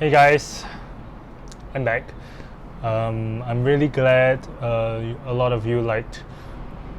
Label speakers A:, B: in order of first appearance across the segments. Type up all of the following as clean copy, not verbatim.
A: Hey guys, I'm back. I'm really glad a lot of you liked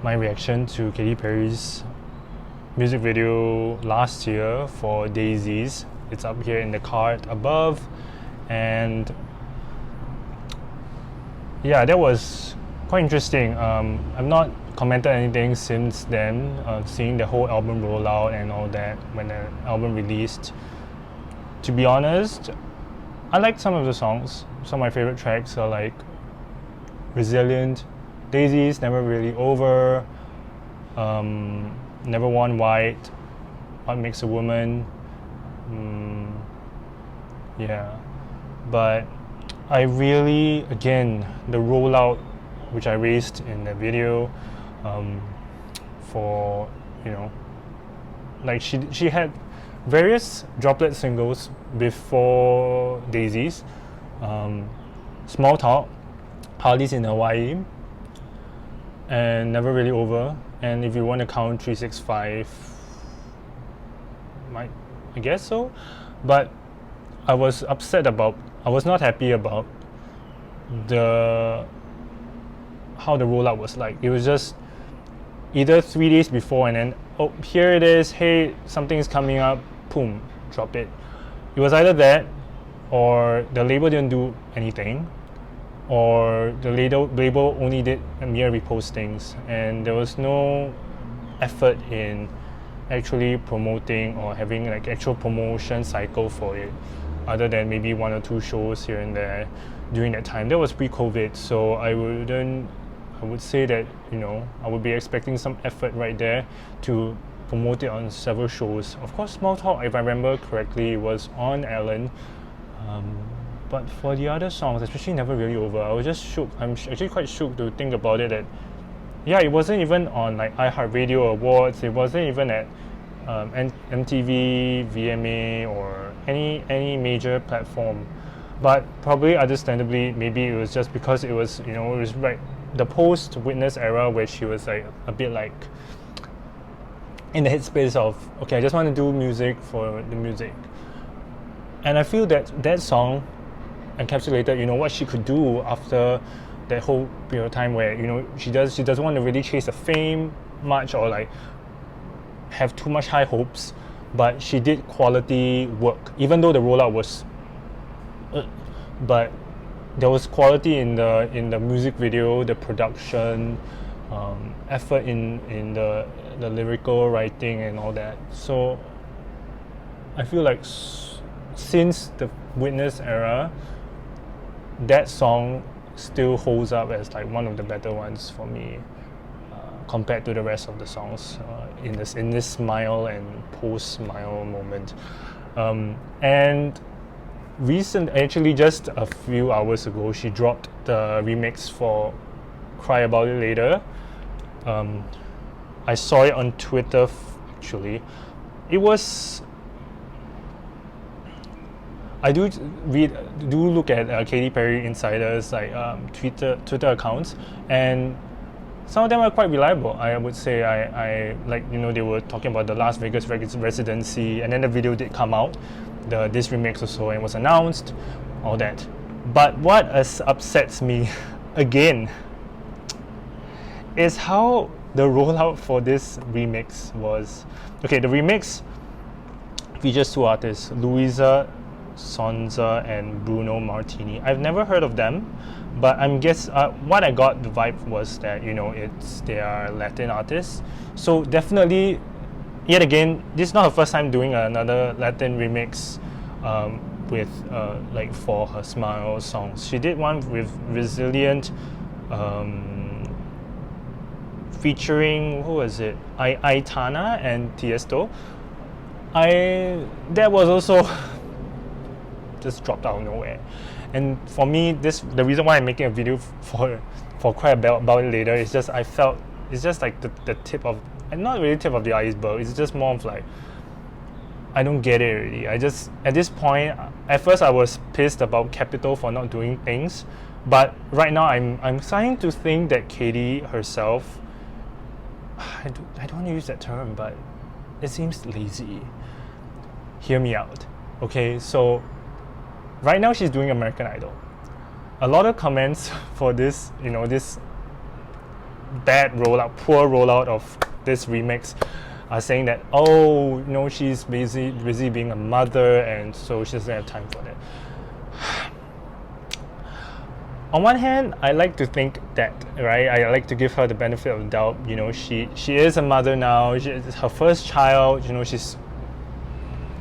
A: my reaction to Katy Perry's music video last year for Daisies. It's up here in the card above, and yeah, that was quite interesting. I've not commented anything since then, seeing the whole album rollout and all that when the album released. To be honest, I like some of the songs. Some of my favorite tracks are like Resilient, Daisies, Never Really Over, Never Worn White, What Makes a Woman. Yeah, but I really, again, the rollout which I raised in the video, for, you know, like she had various droplet singles before Daisies, Small Talk, Parties in Hawaii, and Never Really Over. And if you want to count 365, I guess so. But I was not happy about how the rollout was like. It was just either 3 days before and then, oh, here it is, hey, something's coming up, boom, drop it. It was either that, or the label didn't do anything, or the label only did mere repostings, and there was no effort in actually promoting or having like actual promotion cycle for it, other than maybe 1 or 2 shows here and there during that time. That was pre-COVID, so I would say that, you know, I would be expecting some effort right there to promote it on several shows. Of course, Small Talk, if I remember correctly, was on Ellen. But for the other songs, especially Never Really Over, I was just shook. I'm actually quite shook to think about it that, yeah, it wasn't even on like iHeartRadio Awards. It wasn't even at MTV, VMA, or any major platform. But probably understandably, maybe it was just because it was, you know, it was right the post-Witness era where she was like a bit like in the headspace of, okay, I just want to do music for the music. And I feel that song encapsulated, you know, what she could do after that whole period of time where, you know, she doesn't want to really chase the fame much or like have too much high hopes, but she did quality work, even though the rollout was but there was quality in the music video, the production, effort in the lyrical writing and all that. So I feel like since the Witness era, that song still holds up as like one of the better ones for me, compared to the rest of the songs in this smile and post smile moment. And actually just a few hours ago, she dropped the remix for Cry About It Later. I saw it on Twitter actually. It was, I do look at Katy Perry insiders like Twitter accounts, and some of them are quite reliable. I would say I like, you know, they were talking about the Las Vegas residency, and then the video did come out, this remix or so, and was announced, all that. But what upsets me again is how the rollout for this remix was. Okay, the remix features 2 artists, Luísa, Sonza, and Bruno Martini. I've never heard of them, but what I got the vibe was that, you know, they are Latin artists. So definitely, yet again, this is not her first time doing another Latin remix with like for her Smile songs. She did one with Resilient, featuring, who was it? Aitana and Tiesto. That was also just dropped out of nowhere. And for me, the reason why I'm making a video for Cry About It Later is just I felt it's just like the tip of, and not really tip of the iceberg. It's just more of like, I don't get it really. I just, at this point, at first I was pissed about Capitol for not doing things, but right now I'm starting to think that Katy herself, I don't want to use that term, but it seems lazy. Hear me out. Okay, so right now she's doing American Idol. A lot of comments for this, this bad rollout, poor rollout of this remix are saying that, oh, she's busy being a mother, and so she doesn't have time for that. On one hand, I like to think that, right? I like to give her the benefit of the doubt. She is a mother now. It's her first child. She's,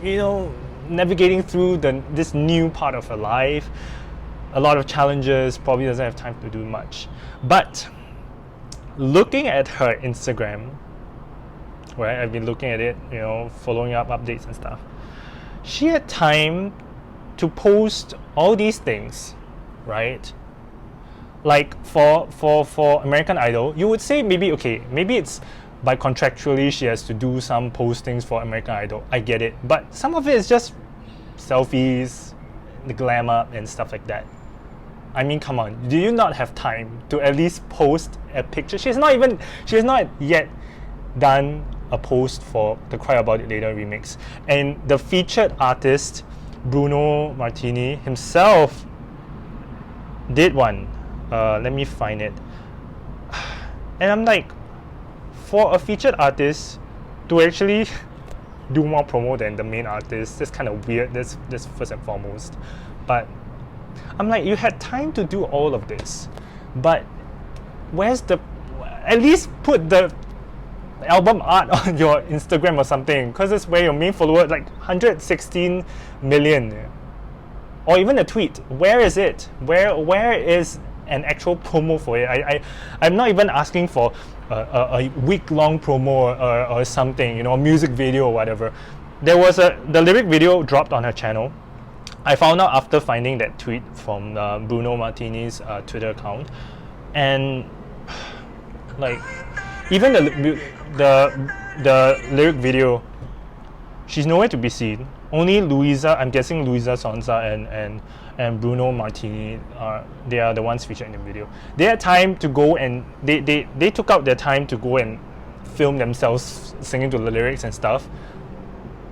A: navigating through this new part of her life. A lot of challenges. Probably doesn't have time to do much. But looking at her Instagram, right? I've been looking at it, following up updates and stuff. She had time to post all these things, right? Like for American Idol, you would say maybe it's by contractually she has to do some postings for American Idol. I get it, but some of it is just selfies, the glam up and stuff like that. I mean, come on, do you not have time to at least post a picture? She has not yet done a post for the Cry About It Later remix, and the featured artist Bruno Martini himself did one. Let me find it. And I'm like, for a featured artist to actually do more promo than the main artist, that's kind of weird. That's first and foremost. But I'm like, you had time to do all of this, but at least put the album art on your Instagram or something, because it's where your main follower, like 116 million, or even a tweet. Where is it? Where is an actual promo for it? I'm not even asking for a week-long promo or something, a music video or whatever. There was the lyric video dropped on her channel. I found out after finding that tweet from Bruno Martini's Twitter account, and like even the lyric video, she's nowhere to be seen. Only Luísa, I'm guessing Luísa, Sonza, and Bruno Martini they are the ones featured in the video. They had time to go and they took out their time to go and film themselves singing to the lyrics and stuff.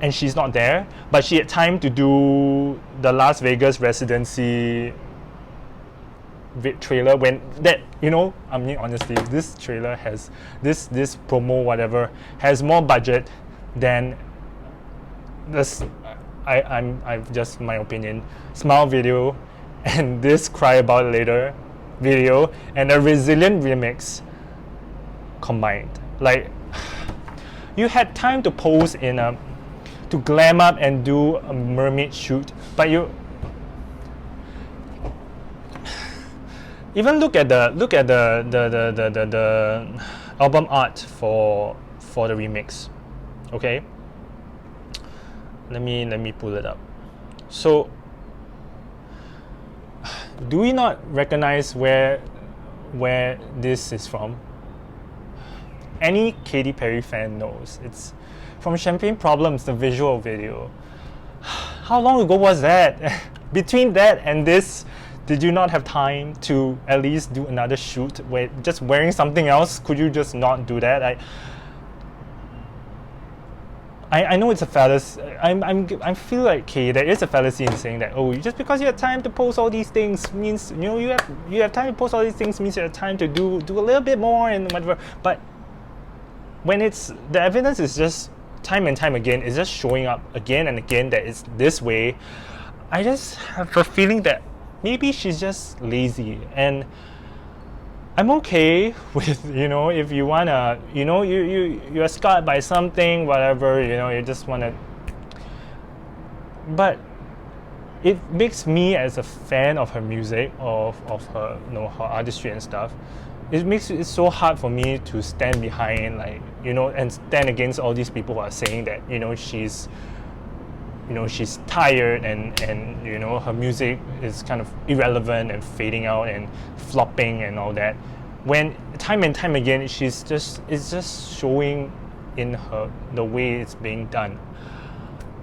A: And she's not there, but she had time to do the Las Vegas residency trailer, when that, I mean, honestly, this trailer has this promo whatever has more budget than this. I've just my opinion, Smile video and this Cry About It Later video and a Resilient remix combined. Like, you had time to pose to glam up and do a mermaid shoot, but you even look at the album art for the remix. Okay, let me pull it up. So, do we not recognize where this is from? Any Katy Perry fan knows it's from Champagne Problems, the visual video. How long ago was that? Between that and this, did you not have time to at least do another shoot where just wearing something else? Could you just not do that? I know it's a fallacy. I feel like, okay, there is a fallacy in saying that, oh, just because you have time to post all these things means, you have time to post all these things means you have time to do a little bit more and whatever. But when the evidence is just time and time again, it's just showing up again and again that it's this way, I just have a feeling that maybe she's just lazy. And I'm okay with, if you wanna, you're scarred by something, whatever, you just wanna. But it makes me, as a fan of her music, of her, her artistry and stuff, it makes it so hard for me to stand behind, like, and stand against all these people who are saying that, she's tired and her music is kind of irrelevant and fading out and flopping and all that, when time and time again it's just showing in the way it's being done.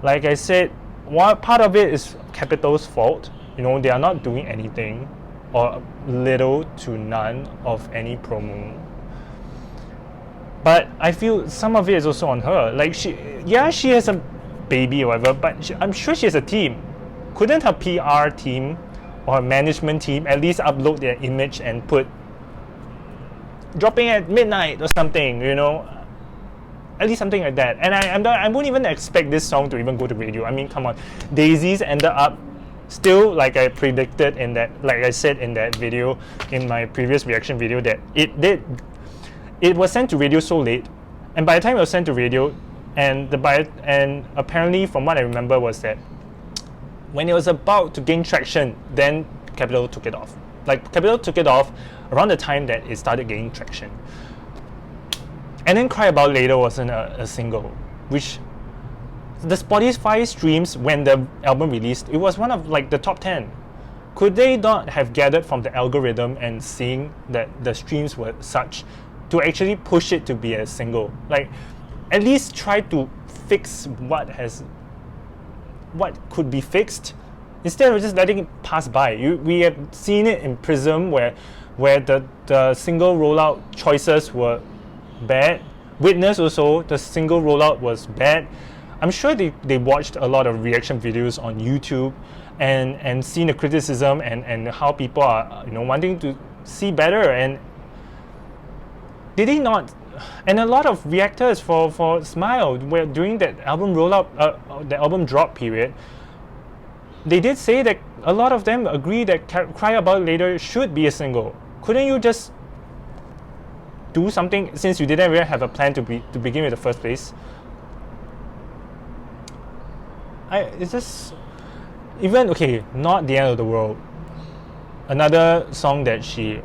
A: Like I said, one part of it is Capital's fault. They are not doing anything or little to none of any promo. But I feel some of it is also on her. Like, she has a baby or whatever, but I'm sure she has a team. couldn't her PR team or management team at least upload their image and put dropping at midnight or something, you know? At least something like that. And I won't even expect this song to even go to radio. I mean, come on. Daisies ended up still, like I predicted in that, like I said in that video, in my previous reaction video, that it was sent to radio so late, and by the time it was sent to radio, and apparently from what I remember was that when it was about to gain traction, then Capital took it off. Like Capital took it off around the time that it started gaining traction. And then Cry About Later wasn't a single, which the Spotify streams when the album released, it was one of like the top 10. Could they not have gathered from the algorithm and seeing that the streams were such to actually push it to be a single? Like, at least try to fix what could be fixed instead of just letting it pass by. We have seen it in Prism where the single rollout choices were bad. Witness also, the single rollout was bad. I'm sure they watched a lot of reaction videos on YouTube and seen the criticism and how people are, you know, wanting to see better, and did they not? And a lot of reactors for Smile, where during that album rollout, the album drop period, they did say that a lot of them agree that Cry About Later should be a single. Couldn't you just do something, since you didn't really have a plan to begin with the first place? It's just, even, okay, not the end of the world. Another song that she,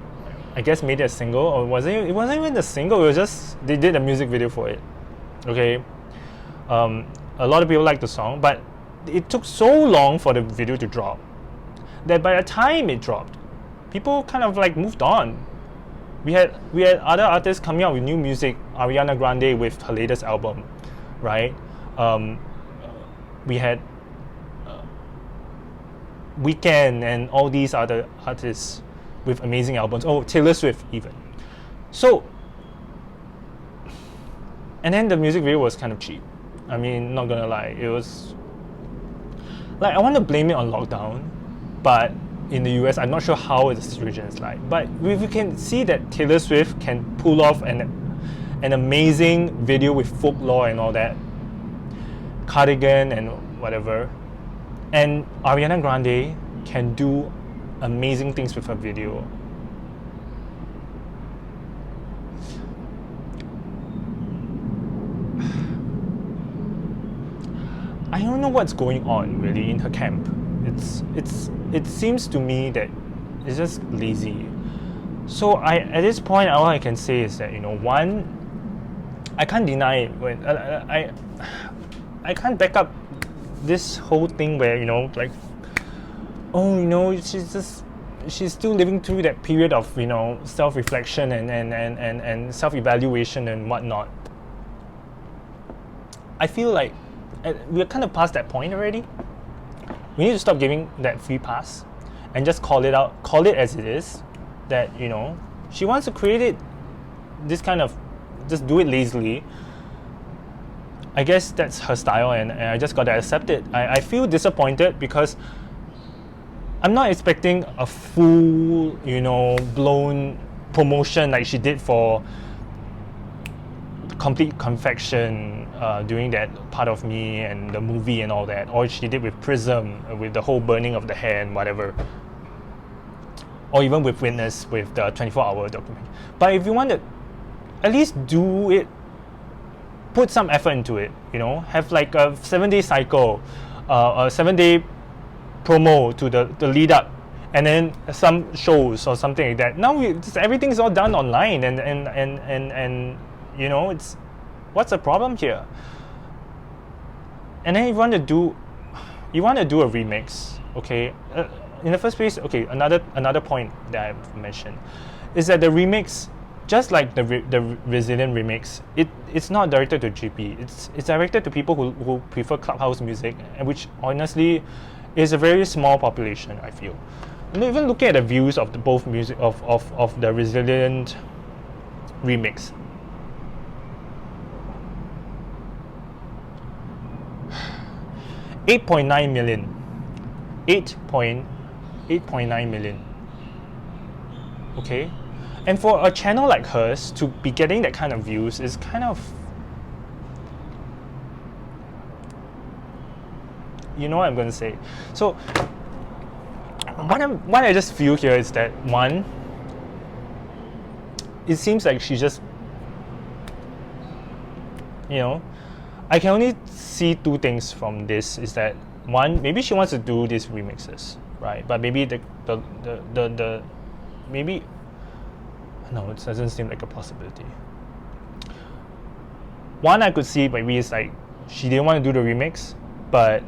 A: I guess, made it a single, or it wasn't even a single, it was just, they did a music video for it. Okay, a lot of people like the song, but it took so long for the video to drop that by the time it dropped, people kind of like moved on. We had other artists coming out with new music. Ariana Grande with her latest album, right? We had Weeknd and all these other artists with amazing albums. Oh, Taylor Swift even. So, and then the music video was kind of cheap. I mean, not gonna lie, it was like, I want to blame it on lockdown, but in the US, I'm not sure how the situation is like. But we can see that Taylor Swift can pull off an amazing video with folklore and all that, Cardigan and whatever, and Ariana Grande can do amazing things with her video. I don't know what's going on really in her camp. It seems to me that it's just lazy. So at this point, all I can say is that, you know, one, I can't deny it when I can't back up this whole thing where, you know, like, oh, you know, she's still living through that period of, you know, self-reflection and self-evaluation and whatnot. I feel like we're kind of past that point already. We need to stop giving that free pass and just call it out, call it as it is, that, you know, she wants to create it, this kind of, just do it lazily. I guess that's her style, and I just gotta accept it. I feel disappointed because I'm not expecting a full, you know, blown promotion like she did for Complete Confection during that Part of Me and the movie and all that, or she did with Prism with the whole burning of the hair and whatever, or even with Witness with the 24-hour documentary. But if you want to at least do it, put some effort into it, you know, have like a 7-day cycle, a 7-day promo to the lead up, and then some shows or something like that. Now everything's all done online, and you know, it's, what's the problem here? And then you want to do a remix, okay? In the first place, okay, another point that I've mentioned is that the remix, just like the Resilient remix, it's not directed to GP. It's directed to people who prefer clubhouse music, and which honestly is a very small population, I feel. And even looking at the views of the both music of the Resilient remix, $8.9 million. 8.9 million. Okay, and for a channel like hers to be getting that kind of views is kind of, you know what I'm going to say. So what I just feel here is that, one, it seems like she just, you know, I can only see two things from this. Is that, one, maybe she wants to do these remixes, right? But maybe the maybe, no, it doesn't seem like a possibility. One I could see maybe is like she didn't want to do the remix, but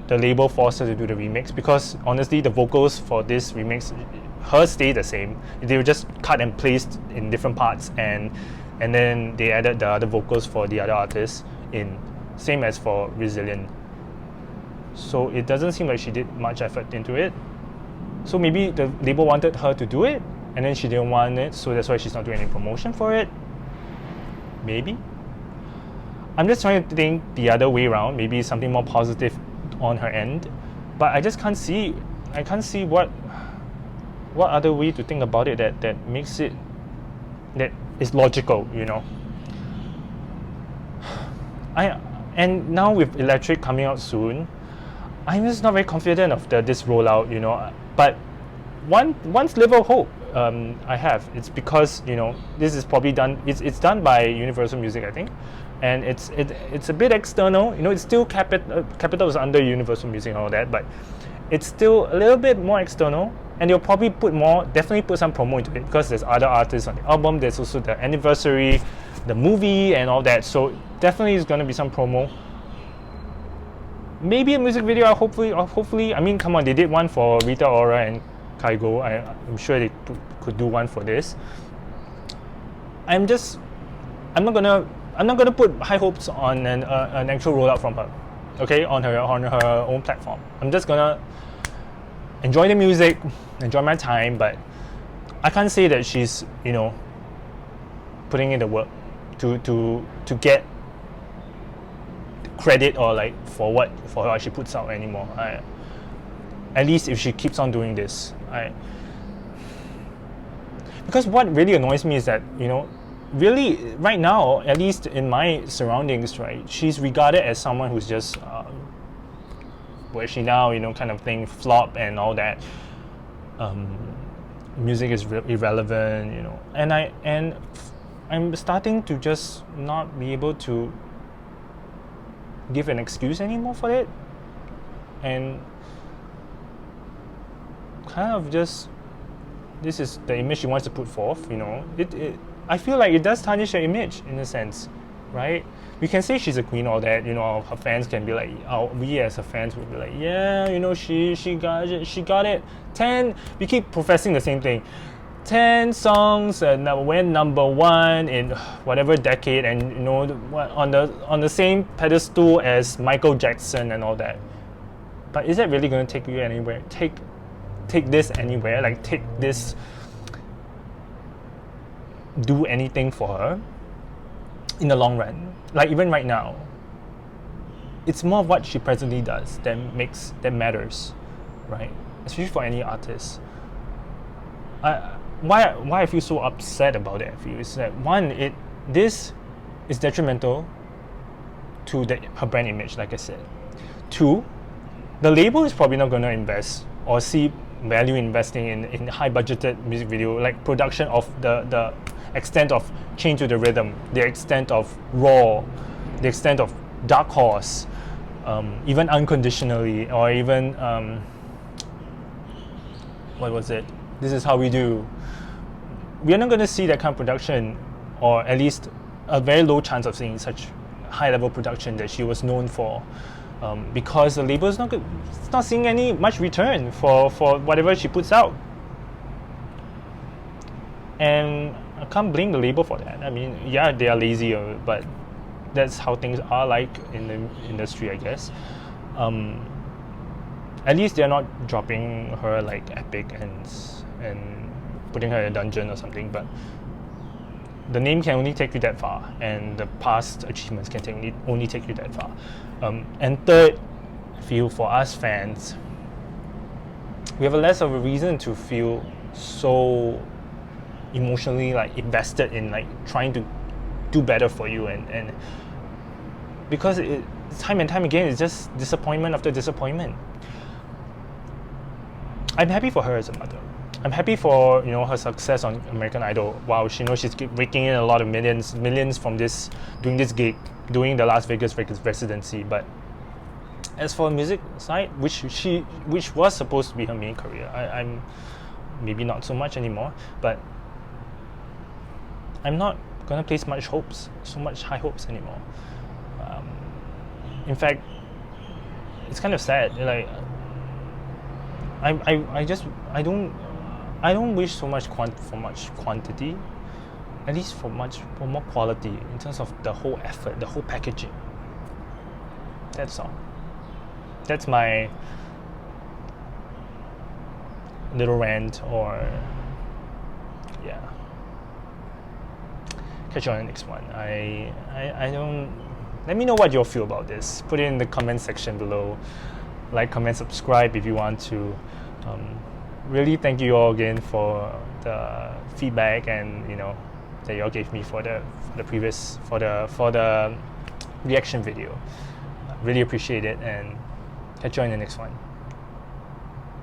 A: the label forced her to do the remix, because honestly the vocals for this remix, hers stay the same. They were just cut and placed in different parts, and then they added the other vocals for the other artists in, same as for Resilient. So it doesn't seem like she did much effort into it. So maybe the label wanted her to do it, and then she didn't want it, so that's why she's not doing any promotion for it. Maybe. I'm just trying to think the other way around, maybe something more positive on her end, but I just can't see. I can't see what other way to think about it that makes it, that is logical, you know. And now with Electric coming out soon, I'm just not very confident of this rollout, you know. But one sliver of hope I have, it's because, you know, this is probably done. It's done by Universal Music, I think, and it's a bit external. You know, it's still Capital is under Universal Music and all that, but it's still a little bit more external. And they'll probably definitely put some promo into it, because there's other artists on the album. There's also the anniversary, the movie, and all that. So definitely is going to be some promo. Maybe a music video, hopefully. I mean, come on, they did one for Rita Ora and Kygo. I'm sure they could do one for this. I'm not gonna put high hopes on an actual rollout from her, okay, on her own platform. I'm just gonna enjoy the music, enjoy my time, but I can't say that she's, you know, putting in the work to get credit or like for what she puts out anymore. At least if she keeps on doing this, because what really annoys me is that, you know, really right now, at least in my surroundings, right, she's regarded as someone who's just where she now, you know, kind of thing, flop and all that. Music is irrelevant, you know, and I'm starting to just not be able to give an excuse anymore for it, and kind of just, this is the image she wants to put forth, you know. I feel like it does tarnish her image in a sense, right? We can say she's a queen, all that, you know. Her fans can be like, we as her fans would be like, yeah, you know, she got it. 10. We keep professing the same thing. 10 songs went number one in whatever decade, and, you know, on the same pedestal as Michael Jackson and all that. But is that really going to take you anywhere? Take this anywhere? Like, take this, do anything for her in the long run? Like, even right now, it's more of what she presently does that matters, right? Especially for any artist. Why I feel so upset about it, I feel, is that, one, this is detrimental to her brand image, like I said. Two, the label is probably not going to invest or see value investing in high budgeted music video, like production of the extent of Chained to the Rhythm, the extent of Raw, the extent of Dark Horse, even Unconditionally, or even what was it? This Is How We Do. We are not going to see that kind of production, or at least a very low chance of seeing such high level production that she was known for, because the label is not good. It's not seeing much return for whatever she puts out, and I can't blame the label for that. I mean, yeah, they are lazy, but that's how things are like in the industry, I guess. At least they're not dropping her like Epic and putting her in a dungeon or something, but the name can only take you that far, and the past achievements can only take you that far. And third, I feel for us fans, we have a less of a reason to feel so emotionally like invested in like trying to do better for you, and because time and time again it's just disappointment after disappointment. I'm happy for her as a mother. I'm happy for her success on American Idol. Wow, she's raking in a lot of millions from doing this gig, doing the Las Vegas residency. But as for the music side, which was supposed to be her main career, I'm maybe not so much anymore. But I'm not gonna place so much high hopes anymore. In fact, it's kind of sad. Like I don't wish so much for much quantity, at least for more quality in terms of the whole effort, the whole packaging. That's all. That's my little rant, or yeah. Catch you on the next one. I don't. Let me know what you feel about this. Put it in the comment section below. Like, comment, subscribe if you want to. Really thank you all again for the feedback and that you all gave me for the reaction video. Really appreciate it, and catch you in the next one.